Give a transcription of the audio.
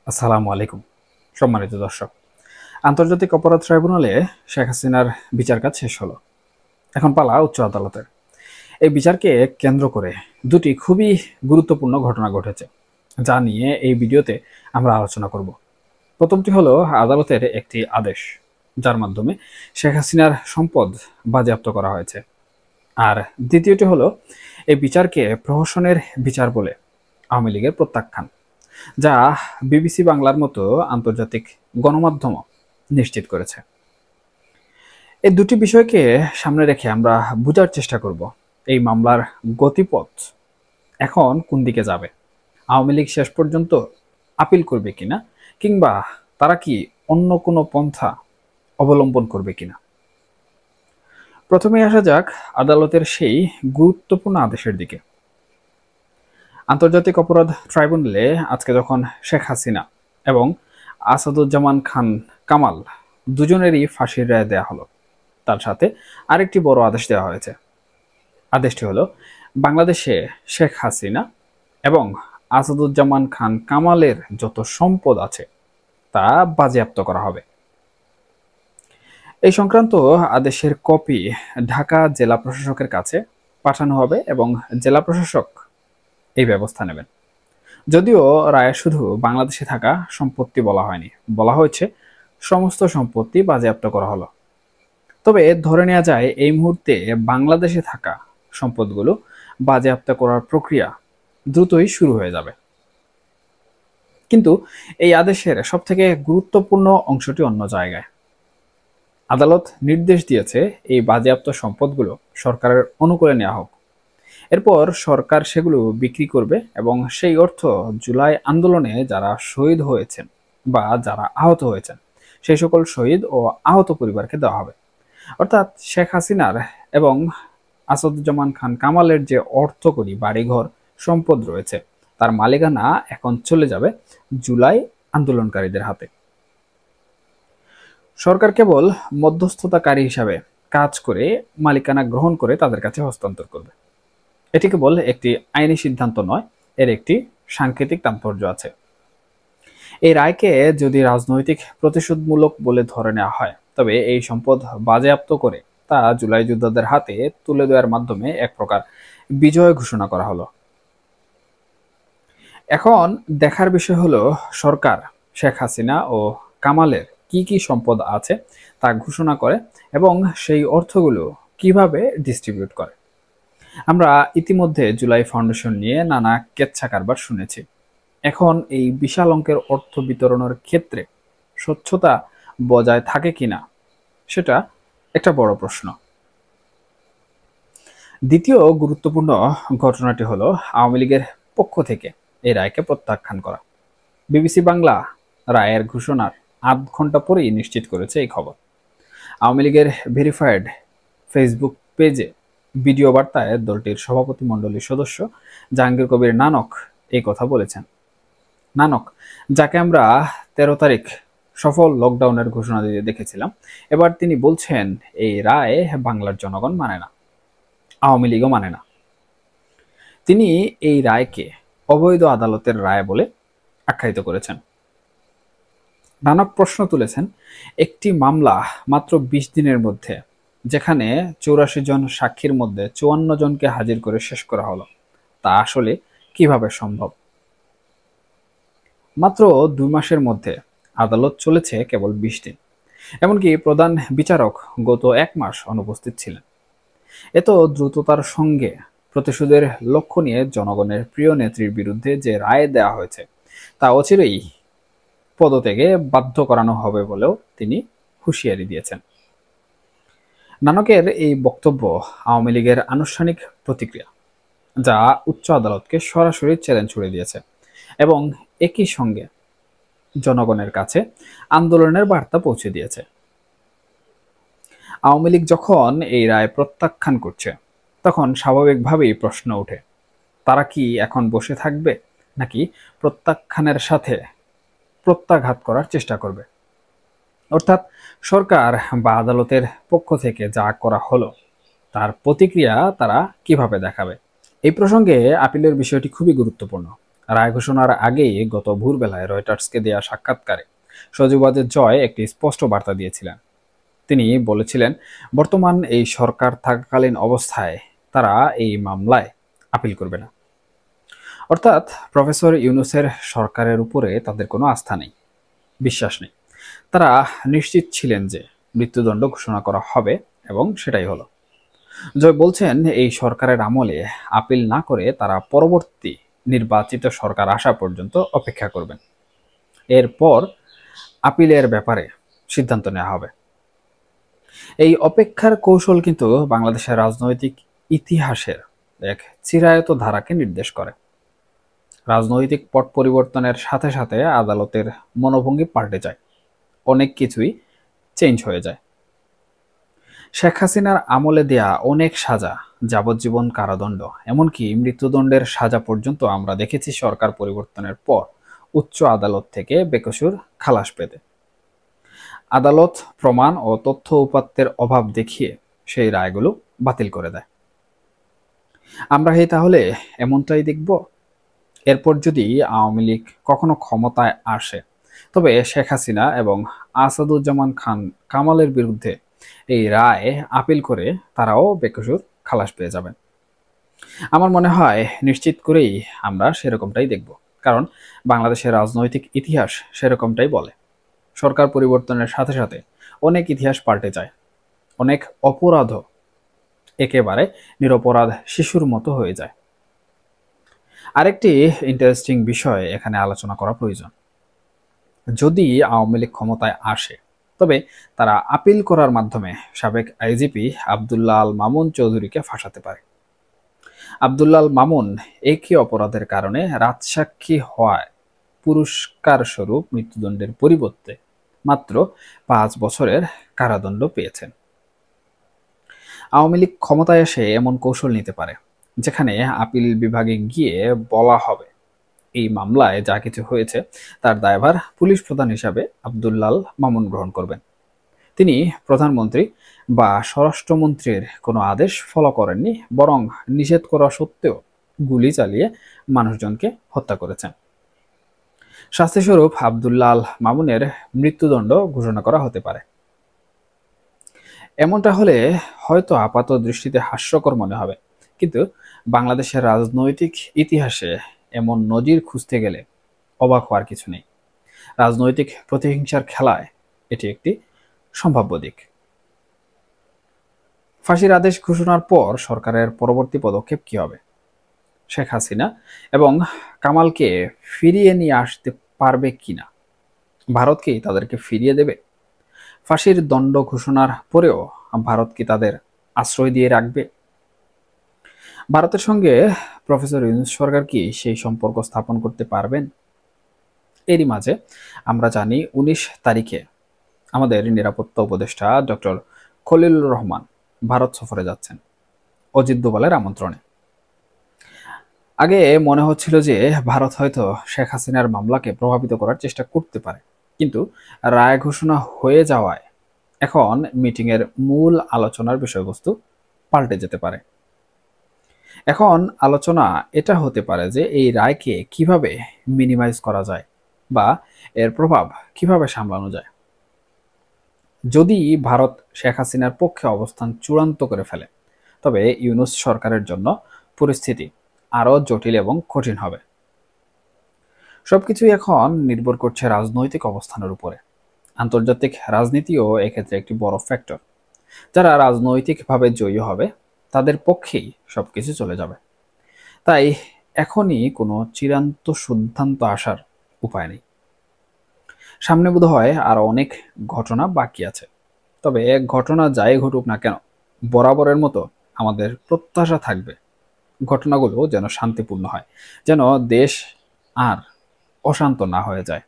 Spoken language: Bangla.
আসসালামু আলাইকুম। সম্মানিত দর্শক, আন্তর্জাতিক অপরাধ ট্রাইব্যুনালে শেখ হাসিনার বিচার কাজ শেষ হলো। এখন পালা উচ্চ আদালতের। এই বিচারকে কেন্দ্র করে দুটি খুবই গুরুত্বপূর্ণ ঘটনা ঘটেছে, যা নিয়ে এই ভিডিওতে আমরা আলোচনা করব। প্রথমটি হলো আদালতের একটি আদেশ, যার মাধ্যমে শেখ হাসিনার সম্পদ বাজেয়াপ্ত করা হয়েছে। আর দ্বিতীয়টি হলো এই বিচারকে প্রহসনের বিচার বলে আওয়ামী লীগের প্রত্যাখ্যান, যা বিবিসি বাংলার মতো আন্তর্জাতিক গণমাধ্যম নিশ্চিত করেছে। এই দুটি বিষয়কে সামনে রেখে আমরা বোঝার চেষ্টা করব এই মামলার গতিপথ এখন কোন দিকে যাবে। আওয়ামী লীগ শেষ পর্যন্ত আপিল করবে কিনা, কিংবা তারা কি অন্য কোনো পন্থা অবলম্বন করবে কিনা। প্রথমে আসা যাক আদালতের সেই গুরুত্বপূর্ণ আদেশের দিকে। আন্তর্জাতিক অপরাধ ট্রাইব্যুনালে আজকে যখন শেখ হাসিনা এবং আসাদুজ্জামান খান কামাল দুজনেরই ফাঁসির রায় দেওয়া হলো, তার সাথে আরেকটি বড় আদেশ দেওয়া হয়েছে। আদেশটি হলো বাংলাদেশে শেখ হাসিনা এবং আসাদুজ্জামান খান কামালের যত সম্পদ আছে তা বাজেয়াপ্ত করা হবে। এই সংক্রান্ত আদেশের কপি ঢাকা জেলা প্রশাসকের কাছে পাঠানো হবে এবং জেলা প্রশাসক এই ব্যবস্থা নেবেন। যদিও রায়ে শুধু বাংলাদেশে থাকা সম্পত্তি বলা হয়নি, বলা হয়েছে সমস্ত সম্পত্তি বাজেয়াপ্ত করা হলো। তবে ধরে নেওয়া যায় এই মুহূর্তে বাংলাদেশে থাকা সম্পদগুলো বাজেয়াপ্ত করার প্রক্রিয়া দ্রুতই শুরু হয়ে যাবে। কিন্তু এই আদেশের সবথেকে গুরুত্বপূর্ণ অংশটি অন্য জায়গায়। আদালত নির্দেশ দিয়েছে এই বাজেয়াপ্ত সম্পদগুলো সরকারের অনুকূলে নেওয়া হোক। এরপর সরকার সেগুলো বিক্রি করবে এবং সেই অর্থ জুলাই আন্দোলনে যারা শহীদ হয়েছেন বা যারা আহত হয়েছেন সেই সকল শহীদ ও আহত পরিবারকে দেওয়া হবে। অর্থাৎ শেখ হাসিনার এবং আসাদুজ্জামান খান কামালের যে অর্থকরী বাড়িঘর সম্পদ রয়েছে তার মালিকানা এখন চলে যাবে জুলাই আন্দোলনকারীদের হাতে। সরকার কেবল মধ্যস্থতাকারী হিসাবে কাজ করে মালিকানা গ্রহণ করে তাদের কাছে হস্তান্তর করবে। এটি কেবল একটি আইনি সিদ্ধান্ত নয়, এর একটি সাংকেতিক তাৎপর্য আছে। এই রায়কে যদি রাজনৈতিক প্রতিশোধমূলক বলে ধরে নেওয়া হয়, তবে এই সম্পদ বাজেয়াপ্ত করে তা জুলাই যোদ্ধাদের হাতে তুলে দেওয়ার মাধ্যমে এক প্রকার বিজয় ঘোষণা করা হলো। এখন দেখার বিষয় হলো সরকার শেখ হাসিনা ও কামালের কি কি সম্পদ আছে তা ঘোষণা করে এবং সেই অর্থগুলো কিভাবে ডিস্ট্রিবিউট করে। আমরা ইতিমধ্যে জুলাই ফাউন্ডেশন নিয়ে নানা কেচ্ছা কারবার শুনেছি। এখন এই বিশাল অঙ্কের অর্থ বিতরণের ক্ষেত্রে স্বচ্ছতা বজায় থাকে কিনা সেটা একটা বড় প্রশ্ন। দ্বিতীয় গুরুত্বপূর্ণ ঘটনাটি হলো আওয়ামী লীগের পক্ষ থেকে এই রায়কে প্রত্যাখ্যান করা। বিবিসি বাংলা রায়ের ঘোষণার আধ ঘন্টা পরেই নিশ্চিত করেছে এই খবর। আওয়ামী লীগের ভেরিফাইড ফেসবুক পেজে ভিডিও বার্তায় দলটির সভাপতি মণ্ডলীর সদস্য জাহাঙ্গীর কবির নানক এই কথা বলেছেন। নানক, যাকে আমরা 13 তারিখ সফল লকডাউনের ঘোষণা দিয়ে দেখেছিলাম, এবার তিনি বলছেন এই রায় বাংলার জনগণ মানে না, আওয়ামী লীগও মানে না। তিনি এই রায়কে অবৈধ আদালতের রায় বলে আখ্যায়িত করেছেন। নানক প্রশ্ন তুলেছেন, একটি মামলা মাত্র 20 দিনের মধ্যে, যেখানে 84 জন সাক্ষীর মধ্যে 54 জনকে হাজির করে শেষ করা হলো, তা আসলে কিভাবে সম্ভব? মাত্র 2 মাসের মধ্যে আদালত চলেছে কেবল 20 দিন। এমনকি প্রধান বিচারক গত 1 মাস অনুপস্থিত ছিলেন। এত দ্রুততার সঙ্গে প্রতিশোধের লক্ষ্য নিয়ে জনগণের প্রিয় নেত্রীর বিরুদ্ধে যে রায় দেওয়া হয়েছে তা অচিরেই পদত্যাগে বাধ্য করানো হবে বলেও তিনি হুঁশিয়ারি দিয়েছেন। নানকের এই বক্তব্য আওয়ামী লীগের আনুষ্ঠানিক প্রতিক্রিয়া, যা উচ্চ আদালতকে সরাসরি চ্যালেঞ্জ ছুড়ে দিয়েছে এবং একই সঙ্গে জনগণের কাছে আন্দোলনের বার্তা পৌঁছে দিয়েছে। আওয়ামী লীগ যখন এই রায় প্রত্যাখ্যান করছে, তখন স্বাভাবিকভাবেই প্রশ্ন ওঠে, তারা কি এখন বসে থাকবে নাকি প্রত্যাখ্যানের সাথে প্রত্যাঘাত করার চেষ্টা করবে? অর্থাৎ সরকার বা আদালতের পক্ষ থেকে যা করা হলো তার প্রতিক্রিয়া তারা কিভাবে দেখাবে। এই প্রসঙ্গে আপিলের বিষয়টি খুবই গুরুত্বপূর্ণ। রায় ঘোষণার আগেই গত ভোরবেলায় রয়টার্সকে দেয়া সাক্ষাৎকারে সজীবাদের জয় একটি স্পষ্ট বার্তা দিয়েছিলেন। তিনি বলেছিলেন, বর্তমান এই সরকার থাকাকালীন অবস্থায় তারা এই মামলায় আপিল করবে না। অর্থাৎ প্রফেসর ইউনূসের সরকারের উপরে তাদের কোনো আস্থা নেই, বিশ্বাস নেই। তারা নিশ্চিত ছিলেন যে মৃত্যুদণ্ড ঘোষণা করা হবে এবং সেটাই হলো। জয় বলছেন, এই সরকারের আমলে আপিল না করে তারা পরবর্তী নির্বাচিত সরকার আসা পর্যন্ত অপেক্ষা করবেন। এরপর আপিলের ব্যাপারে সিদ্ধান্ত নেওয়া হবে। এই অপেক্ষার কৌশল কিন্তু বাংলাদেশের রাজনৈতিক ইতিহাসের এক চিরায়ত ধারাকে নির্দেশ করে। রাজনৈতিক পট পরিবর্তনের সাথে সাথে আদালতের মনোভঙ্গি পাল্টে যায়, অনেক কিছুই চেঞ্জ হয়ে যায়। শেখ হাসিনার আমলে দেয়া অনেক সাজা, যাবজ্জীবন কারাদণ্ড, এমনকি মৃত্যুদণ্ডের সাজা পর্যন্ত আমরা দেখেছি সরকার পরিবর্তনের পর উচ্চ আদালত থেকে বেকসুর খালাস পেতে। আদালত প্রমাণ ও তথ্য উপাত্তের অভাব দেখিয়ে সেই রায়গুলো বাতিল করে দেয়। আমরা তাহলে এমনটাই দেখব। এরপর যদি আওয়ামী লীগ কখনো ক্ষমতায় আসে, তবে শেখ হাসিনা এবং আসাদুজ্জামান খান কামালের বিরুদ্ধে এই রায় আপিল করে তারাও বেকসুর খালাস পেয়ে যাবেন। আমার মনে হয় নিশ্চিত করেই আমরা সেরকমটাই দেখব, কারণ বাংলাদেশের রাজনৈতিক ইতিহাস সেরকমটাই বলে। সরকার পরিবর্তনের সাথে সাথে অনেক ইতিহাস পাল্টে যায়, অনেক অপরাধও একেবারে নিরপরাধ শিশুর মতো হয়ে যায়। আরেকটি ইন্টারেস্টিং বিষয় এখানে আলোচনা করা প্রয়োজন। যদি আওয়ামী লীগ ক্ষমতায় আসে, তবে তারা আপিল করার মাধ্যমে সাবেক আইজিপি আব্দুল্লাহ আল মামুন চৌধুরীকে ফাঁসাতে পারে। আব্দুল্লাহ আল মামুন একই অপরাধের কারণে রাজসাক্ষী হওয়ায় পুরস্কার স্বরূপ মৃত্যুদণ্ডের পরিবর্তে মাত্র 5 বছরের কারাদণ্ড পেয়েছেন। আওয়ামী লীগ ক্ষমতায় এসে এমন কৌশল নিতে পারে, যেখানে আপিল বিভাগে গিয়ে বলা হবে এই মামলায় যা কিছু হয়েছে তার দায়ভার পুলিশ প্রধান হিসাবে আব্দুল্লাহ আল মামুন গ্রহণ করবেন। তিনি প্রধানমন্ত্রী বা স্বরাষ্ট্রমন্ত্রীর কোনো আদেশ ফলো করেননি, বরং নিষেধ করা সত্ত্বেও গুলি চালিয়ে মানুষজনকে হত্যা করেছেন। শাস্তিস্বরূপ আব্দুল্লাহ আল মামুনের মৃত্যুদণ্ড ঘোষণা করা হতে পারে। এমনটা হলে হয়তো আপাত দৃষ্টিতে হাস্যকর মনে হবে, কিন্তু বাংলাদেশের রাজনৈতিক ইতিহাসে এমন নজির খুঁজতে গেলে অবাক হওয়ার কিছু নেই। রাজনৈতিক প্রতিহিংসার খেলায় এটি একটি সম্ভাব্য দিক। ফাঁসির আদেশ ঘোষণার পর সরকারের পরবর্তী পদক্ষেপ কি হবে? শেখ হাসিনা এবং কামালকে ফিরিয়ে নিয়ে আসতে পারবে কিনা? ভারত কি তাদেরকে ফিরিয়ে দেবে? ফাঁসির দণ্ড ঘোষণার পরেও ভারত কি তাদের আশ্রয় দিয়ে রাখবে? ভারতের সঙ্গে প্রফেসর ইউনূস সরকার কি সেই সম্পর্ক স্থাপন করতে পারবেন? এরই মাঝে আমরা জানি 19 তারিখে আমাদের নিরাপত্তা উপদেষ্টা ডক্টর খলিলুর রহমান ভারত সফরে যাচ্ছেন অজিত দোভালের আমন্ত্রণে। আগে মনে হচ্ছিল যে ভারত হয়তো শেখ হাসিনার মামলাকে প্রভাবিত করার চেষ্টা করতে পারে, কিন্তু রায় ঘোষণা হয়ে যাওয়ায় এখন মিটিংয়ের মূল আলোচনার বিষয়বস্তু পাল্টে যেতে পারে। এখন আলোচনা এটা হতে পারে যে এই রায়কে কিভাবে মিনিমাইজ করা যায় বা এর প্রভাব কিভাবে সামলানো যায়। যদি ভারত শেখ হাসিনার পক্ষে অবস্থান চূড়ান্ত করে ফেলে, তবে ইউনূস সরকারের জন্য পরিস্থিতি আরও জটিল এবং কঠিন হবে। সবকিছুই এখন নির্ভর করছে রাজনৈতিক অবস্থানের উপরে। আন্তর্জাতিক রাজনীতিও এক্ষেত্রে একটি বড় ফ্যাক্টর। যারা রাজনৈতিকভাবে জয়ী হবে তাদের পক্ষেই সবকিছু চলে যাবে। তাই এখনই কোনো চিরান্ত সিদ্ধান্ত আসার উপায় নেই। সামনে বোধহয় আরো অনেক ঘটনা বাকি আছে, তবে ঘটনা যাই ঘটুক না কেন, বরাবরের মতো আমাদের প্রত্যাশা থাকবে ঘটনাগুলো যেন শান্তিপূর্ণ হয়, যেন দেশ আর অশান্ত না হয়ে যায়।